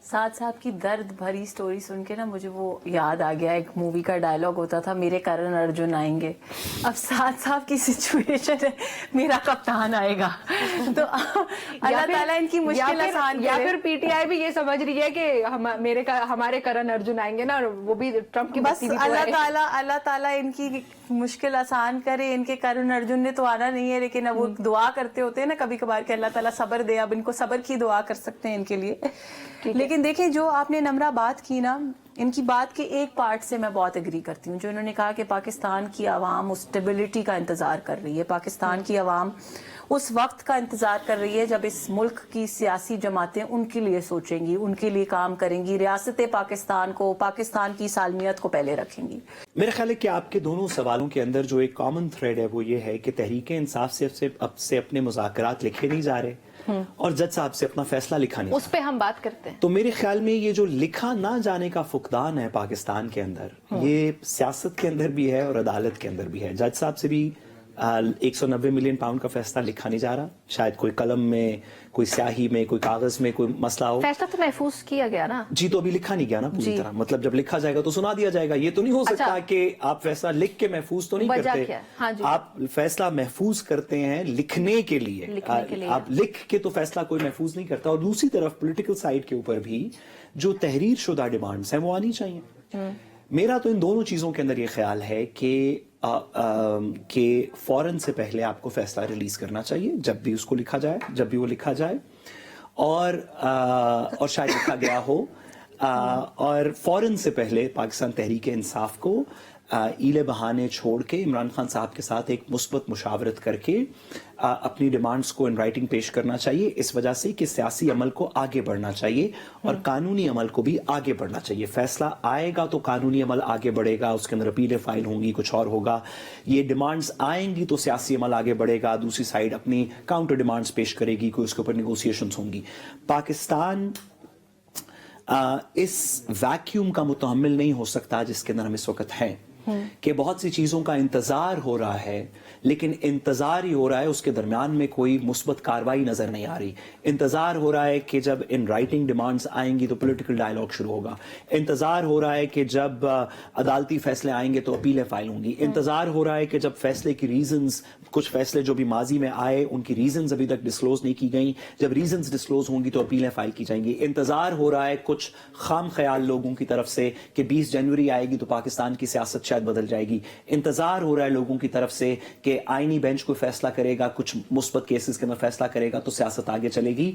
سعد صاحب کی درد بھری سٹوری سن کے نا مجھے وہ یاد آ گیا، ایک مووی کا ڈائلاگ ہوتا تھا، میرے کرن ارجن آئیں گے. اب سعد صاحب کی سچویشن ہے میرا کپتان آئے گا. تو اللہ تعالیٰ ان کی مشکل آسان کرے. یا پھر پی ٹی آئی بھی یہ سمجھ رہی ہے کہ ہمارے کرن ارجن آئیں گے نا، وہ بھی ٹرمپ کی بس اللہ تعالیٰ ان کی مشکل آسان کرے. ان کے کرن ارجن نے تو آنا نہیں ہے، لیکن اب وہ دعا کرتے ہوتے ہیں نا کبھی کبھار کہ اللہ تعالیٰ صبر دے. اب ان کو صبر کی دعا کر سکتے ہیں ان کے لیے. لیکن دیکھیں جو آپ نے نمرہ بات کی نا، ان کی بات کے ایک پارٹ سے میں بہت اگری کرتی ہوں، جو انہوں نے کہا کہ پاکستان کی عوام اس اسٹیبلٹی کا انتظار کر رہی ہے. پاکستان کی عوام اس وقت کا انتظار کر رہی ہے جب اس ملک کی سیاسی جماعتیں ان کے لیے سوچیں گی، ان کے لیے کام کریں گی، ریاست پاکستان کو، پاکستان کی سالمیت کو پہلے رکھیں گی. میرا خیال ہے کہ آپ کے دونوں سوالوں کے اندر جو ایک کامن تھریڈ ہے وہ یہ ہے کہ تحریک انصاف سے اپنے مذاکرات لکھے نہیں جا رہے اور جج صاحب سے اپنا فیصلہ لکھا نہیں. اس پہ ہم بات کرتے ہیں. تو میرے خیال میں یہ جو لکھا نہ جانے کا فقدان ہے پاکستان کے اندر، یہ سیاست کے اندر بھی ہے اور عدالت کے اندر بھی ہے. جج صاحب سے بھی 190 ملین پاؤنڈ کا فیصلہ لکھا نہیں جا رہا. شاید کوئی قلم میں، کوئی سیاہی میں، کوئی کاغذ میں کوئی مسئلہ ہو. فیصلہ تو محفوظ کیا گیا نا جی، تو ابھی لکھا نہیں گیا نا پوری طرح. مطلب جب لکھا جائے گا تو سنا دیا جائے گا. یہ تو نہیں ہو سکتا کہ آپ فیصلہ لکھ کے محفوظ تو نہیں کرتے. آپ فیصلہ محفوظ کرتے ہیں لکھنے کے لیے. آپ لکھ کے تو فیصلہ کوئی محفوظ نہیں کرتا. اور دوسری طرف پولیٹیکل سائیڈ کے اوپر بھی جو تحریر شدہ ڈیمانڈز ہیں وہ آنی چاہیے. میرا تو ان دونوں چیزوں کے اندر یہ خیال ہے کہ فوراً سے پہلے آپ کو فیصلہ ریلیز کرنا چاہیے جب بھی اس کو لکھا جائے، جب بھی وہ لکھا جائے اور شاید لکھا گیا ہو. اور فوراً سے پہلے پاکستان تحریک انصاف کو ایلے بہانے چھوڑ کے عمران خان صاحب کے ساتھ ایک مثبت مشاورت کر کے اپنی ڈیمانڈز کو ان رائٹنگ پیش کرنا چاہیے. اس وجہ سے کہ سیاسی عمل کو آگے بڑھنا چاہیے اور قانونی عمل کو بھی آگے بڑھنا چاہیے. فیصلہ آئے گا تو قانونی عمل آگے بڑھے گا، اس کے اندر اپیلیں فائل ہوں گی، کچھ اور ہوگا. یہ ڈیمانڈز آئیں گی تو سیاسی عمل آگے بڑھے گا. دوسری سائیڈ اپنی کاؤنٹر ڈیمانڈز پیش کرے گی، کوئی اس کے اوپر نیگوسیشنز ہوں گی. پاکستان اس ویکیوم کا متحمل نہیں ہو سکتا جس کے اندر ہم اس وقت ہیں، کہ بہت سی چیزوں کا انتظار ہو رہا ہے لیکن انتظار ہی ہو رہا ہے، اس کے درمیان میں کوئی مثبت کاروائی نظر نہیں آ رہی. انتظار ہو رہا ہے کہ جب ان رائٹنگ ڈیمانڈز آئیں گی تو پولیٹیکل ڈائلاگ شروع ہوگا. انتظار ہو رہا ہے کہ جب عدالتی فیصلے آئیں گے تو اپیلیں فائل ہوں گی. انتظار ہو رہا ہے کہ جب فیصلے کی ریزنز، کچھ فیصلے جو بھی ماضی میں آئے ان کی ریزنز ابھی تک ڈسکلوز نہیں کی گئیں، جب ریزنز ڈسکلوز ہوں گی تو اپیلیں فائل کی جائیں گی. انتظار ہو رہا ہے کچھ خام خیال لوگوں کی طرف سے کہ 20 جنوری آئے گی تو پاکستان کی سیاست شاید بدل جائے گی. انتظار ہو رہا ہے لوگوں کی طرف سے کہ آئینی بینچ کو فیصلہ کرے گا، کچھ مثبت کیسز کے اندر فیصلہ کرے گا تو سیاست آگے چلے گی.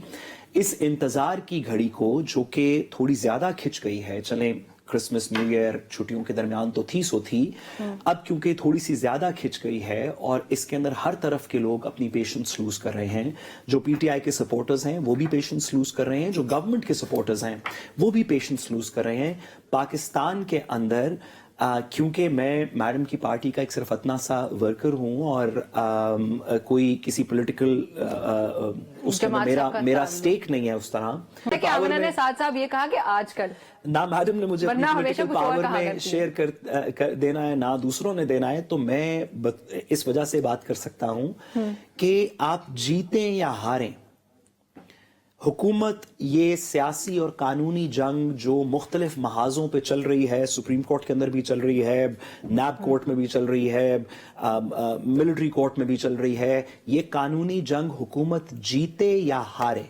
اس انتظار کی گھڑی کو جو کہ تھوڑی زیادہ کھچ گئی ہے، چلیں کرسمس نیو ایئر چھٹیوں کے درمیان تو تھی سو تھی، اب کیونکہ تھوڑی سی زیادہ کھچ گئی ہے اور اس کے اندر ہر طرف کے لوگ اپنی پیشنس لوز کر رہے ہیں. جو پی ٹی آئی کے سپورٹرز ہیں وہ بھی پیشنس لوز کر رہے ہیں، جو گورنمنٹ کے سپورٹرز ہیں وہ بھی پیشنس لوز کر رہے ہیں. پاکستان کے اندر کیونکہ میں میڈم کی پارٹی کا ایک صرف اتنا سا ورکر ہوں اور کوئی کسی پولیٹیکل اس میں میرا سٹیک نہیں ہے اس طرح. انہوں نے ساتھ صاحب یہ کہا کہ آج کل نہ میڈم نے مجھے پولیٹیکل پاور میں شیئر کر دینا ہے نہ دوسروں نے دینا ہے، تو میں اس وجہ سے بات کر سکتا ہوں کہ آپ جیتیں یا ہاریں، حکومت یہ سیاسی اور قانونی جنگ جو مختلف محاذوں پہ چل رہی ہے، سپریم کورٹ کے اندر بھی چل رہی ہے، نیب کورٹ میں بھی چل رہی ہے، ملٹری کورٹ میں بھی چل رہی ہے، یہ قانونی جنگ حکومت جیتے یا ہارے،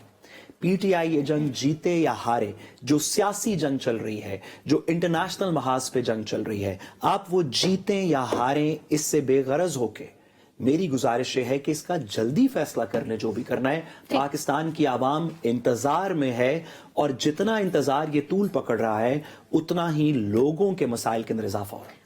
پی ٹی آئی یہ جنگ جیتے یا ہارے، جو سیاسی جنگ چل رہی ہے، جو انٹرنیشنل محاذ پہ جنگ چل رہی ہے، آپ وہ جیتیں یا ہاریں، اس سے بے غرض ہو کے میری گزارش یہ ہے کہ اس کا جلدی فیصلہ کرنے جو بھی کرنا ہے. پاکستان کی عوام انتظار میں ہے اور جتنا انتظار یہ طول پکڑ رہا ہے اتنا ہی لوگوں کے مسائل کے اندر اضافہ ہو رہا ہے.